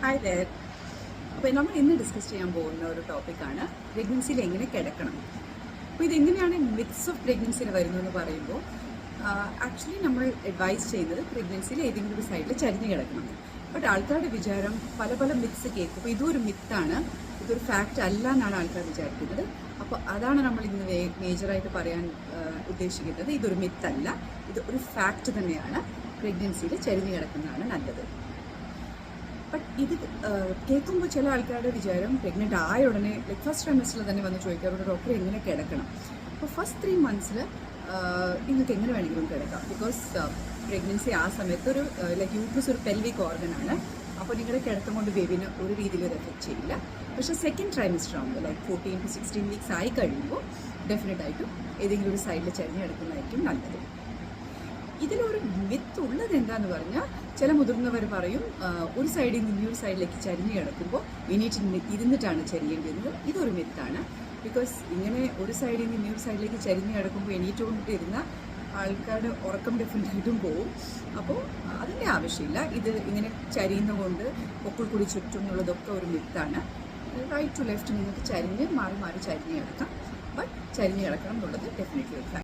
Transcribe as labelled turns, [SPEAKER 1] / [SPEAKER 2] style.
[SPEAKER 1] Hi there. അപ്പോൾ നമ്മൾ ഇന്ന് ഡിസ്കസ് ചെയ്യാൻ പോകുന്ന ഒരു ടോപ്പിക്കാണ് പ്രഗ്നൻസിയിൽ എങ്ങനെ കിടക്കണം. അപ്പോൾ ഇതെങ്ങനെയാണ് മിത്സ് ഓഫ് പ്രഗ്നൻസിയിൽ വരുന്നതെന്ന് പറയുമ്പോൾ ആക്ച്വലി നമ്മൾ അഡ്വൈസ് ചെയ്യുന്നത് പ്രഗ്നൻസിയിൽ ഏതെങ്കിലും ഒരു സൈഡിൽ ചരിഞ്ഞ് കിടക്കണം. ബട്ട് ആൾക്കാരുടെ വിചാരം പല പല മിത്സ് കേൾക്കും. അപ്പോൾ ഇതൊരു മിത്താണ്, ഇതൊരു ഫാക്റ്റ് അല്ല എന്നാണ് ആൾക്കാർ വിചാരിക്കുന്നത്. അപ്പോൾ അതാണ് നമ്മൾ ഇന്ന് മേജറായിട്ട് പറയാൻ ഉദ്ദേശിക്കുന്നത്. ഇതൊരു മിത്തല്ല, ഇത് ഒരു ഫാക്റ്റ് തന്നെയാണ്. പ്രഗ്നൻസിയിൽ ചരിഞ്ഞ് കിടക്കുന്നതാണ് നല്ലത്. ബട്ട് ഇത് കേൾക്കുമ്പോൾ ചില ആൾക്കാരുടെ വിചാരം പ്രഗ്നൻ്റ് ആയ ഉടനെ ഫസ്റ്റ് ട്രൈമസ്റ്ററിൽ തന്നെ വന്ന് ചോദിക്കാറുണ്ട്, ഡോക്ടർ എങ്ങനെ കിടക്കണം. അപ്പോൾ ഫസ്റ്റ് 3 months നിങ്ങൾക്ക് എങ്ങനെ വേണമെങ്കിലും കിടക്കാം. ബിക്കോസ് പ്രഗ്നൻസി ആ സമയത്ത് ഒരു യൂട്രസ് ഒരു പെൽവിക് ഓർഗനാണ്. അപ്പോൾ നിങ്ങളുടെ കിടത്തം കൊണ്ട് ബേബിന് ഒരു രീതിയിൽ ഒരു എഫക്റ്റ് ചെയ്യില്ല. പക്ഷേ സെക്കൻഡ് ട്രൈമസ്റ്റർ ആകുമ്പോൾ 14 to 16 weeks ആയി കഴിയുമ്പോൾ ഡെഫിനറ്റായിട്ടും ഏതെങ്കിലും ഒരു സൈഡിൽ ചരിഞ്ഞ് കിടക്കുന്നതായിരിക്കും നല്ലത്. ഇതിലൊരു മിത്ത് ഉള്ളത് എന്താന്ന് പറഞ്ഞാൽ, ചില മുതിർന്നവർ പറയും ഒരു സൈഡിൽ നിന്ന് ഇനിയൊരു സൈഡിലേക്ക് ചരിഞ്ഞ് കിടക്കുമ്പോൾ ഇരുന്നിട്ടാണ് ചരിയേണ്ടത്. ഇതൊരു മിത്താണ്. ബിക്കോസ് ഇങ്ങനെ ഒരു സൈഡിൽ നിന്ന് ഇനിയൊരു സൈഡിലേക്ക് ചരിഞ്ഞ് കിടക്കുമ്പോൾ എണീറ്റുകൊണ്ടിരുന്ന ആൾക്കാരുടെ ഉറക്കം ഡെഫിനറ്റായിട്ടും പോവും. അപ്പോൾ അതിൻ്റെ ആവശ്യമില്ല. ഇത് ഇങ്ങനെ ചരിയുന്നതുകൊണ്ട് പൊക്കിൾ കൂടി ചുറ്റും എന്നുള്ളതൊക്കെ ഒരു മിത്താണ്. റൈറ്റ് ടു ലെഫ്റ്റ് നിങ്ങൾക്ക് ചരിഞ്ഞ് മാറി മാറി ചരിഞ്ഞ് കിടക്കാം. ബട്ട് ചരിഞ്ഞ് കിടക്കണം എന്നുള്ളത് ഡെഫിനറ്റ്ലി ഒരു